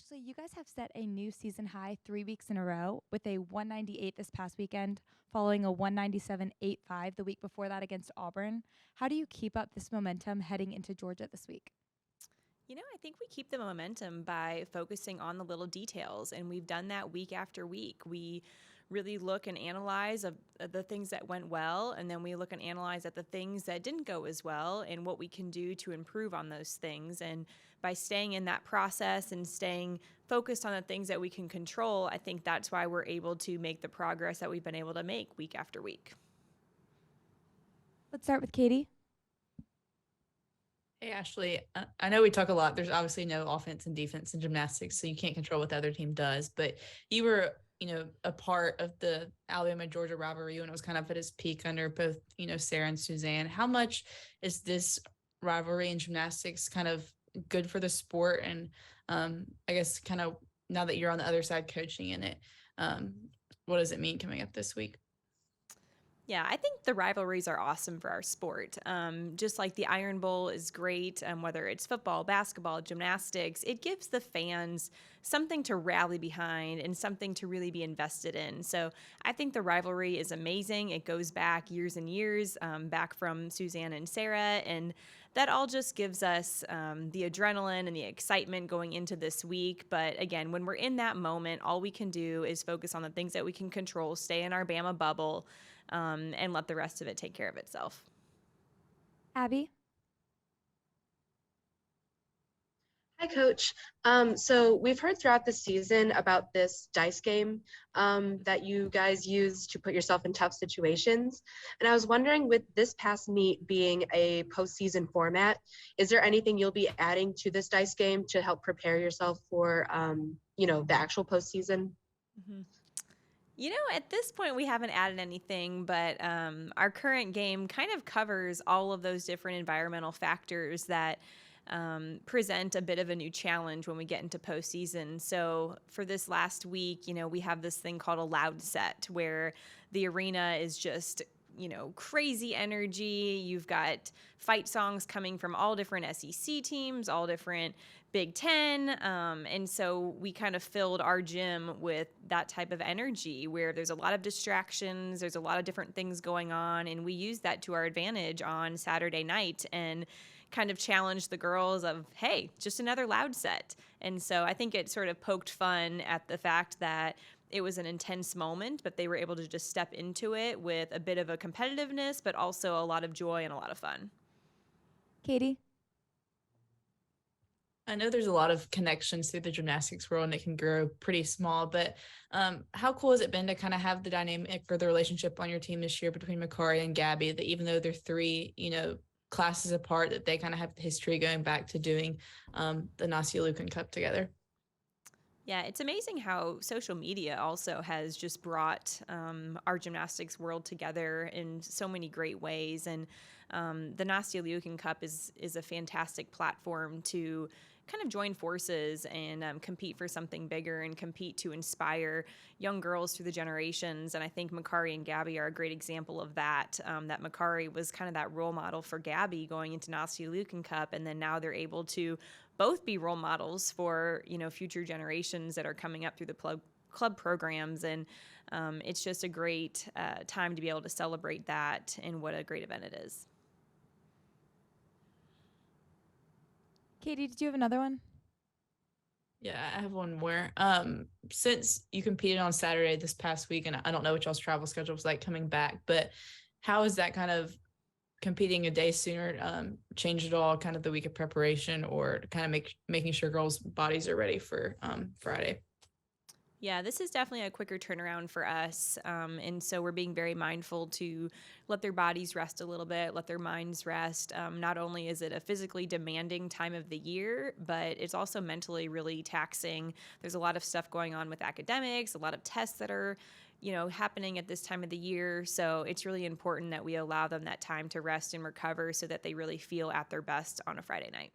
Ashley, you guys have set a new season high 3 weeks in a row with a 198 this past weekend, following a 197.85 the week before that against Auburn. How do you keep up this momentum heading into Georgia this week? I think we keep the momentum by focusing on the little details, and we've done that week after week. We really look and analyze of the things that went well, and then we look and analyze at the things that didn't go as well and what we can do to improve on those things. And by staying in that process and staying focused on the things that we can control, I think that's why we're able to make the progress that we've been able to make week after week. Let's start with Katie. Hey, Ashley, I know we talk a lot. There's obviously no offense and defense in gymnastics, so you can't control what the other team does. But you were, a part of the Alabama-Georgia rivalry when it was kind of at its peak under both, Sarah and Suzanne. How much is this rivalry in gymnastics kind of good for the sport? And I guess kind of now that you're on the other side coaching in it, what does it mean coming up this week? Yeah, I think the rivalries are awesome for our sport. Just like the Iron Bowl is great, whether it's football, basketball, gymnastics, it gives the fans something to rally behind and something to really be invested in. So I think the rivalry is amazing. It goes back years and years, back from Suzanne and Sarah, and that all just gives us the adrenaline and the excitement going into this week. But again, when we're in that moment, all we can do is focus on the things that we can control, stay in our Bama bubble, and let the rest of it take care of itself. Abby. Hi, Coach. So we've heard throughout the season about this dice game that you guys use to put yourself in tough situations. And I was wondering, with this past meet being a postseason format, is there anything you'll be adding to this dice game to help prepare yourself for, the actual postseason? Mm-hmm. At this point, we haven't added anything, but our current game kind of covers all of those different environmental factors that present a bit of a new challenge when we get into postseason. So for this last week, we have this thing called a loud set where the arena is just crazy energy. You've got fight songs coming from all different SEC teams, all different Big Ten. And so we kind of filled our gym with that type of energy where there's a lot of distractions, there's a lot of different things going on. And we use that to our advantage on Saturday night and kind of challenge the girls of, hey, just another loud set. And so I think it sort of poked fun at the fact that it was an intense moment, but they were able to just step into it with a bit of a competitiveness, but also a lot of joy and a lot of fun. Katie. I know there's a lot of connections through the gymnastics world and it can grow pretty small, but how cool has it been to kind of have the dynamic or the relationship on your team this year between Makari and Gabby, that even though they're three, classes apart, that they kind of have the history going back to doing the Nastia Lucan Cup together? Yeah, it's amazing how social media also has just brought our gymnastics world together in so many great ways. And the Nastia Lucan Cup is a fantastic platform to kind of join forces and compete for something bigger and compete to inspire young girls through the generations. And I think Makari and Gabby are a great example of that, that Makari was kind of that role model for Gabby going into Nastia Lucan Cup. And then now they're able to both be role models for, future generations that are coming up through the club programs. And it's just a great time to be able to celebrate that, and what a great event it is. Katie, did you have another one? Yeah, I have one more. Since you competed on Saturday this past week, and I don't know what y'all's travel schedule was like coming back, but how is that kind of competing a day sooner changed at all, kind of the week of preparation, or kind of making sure girls' bodies are ready for Friday? Yeah, this is definitely a quicker turnaround for us. And so we're being very mindful to let their bodies rest a little bit, let their minds rest. Not only is it a physically demanding time of the year, but it's also mentally really taxing. There's a lot of stuff going on with academics, a lot of tests that are happening at this time of the year. So it's really important that we allow them that time to rest and recover so that they really feel at their best on a Friday night.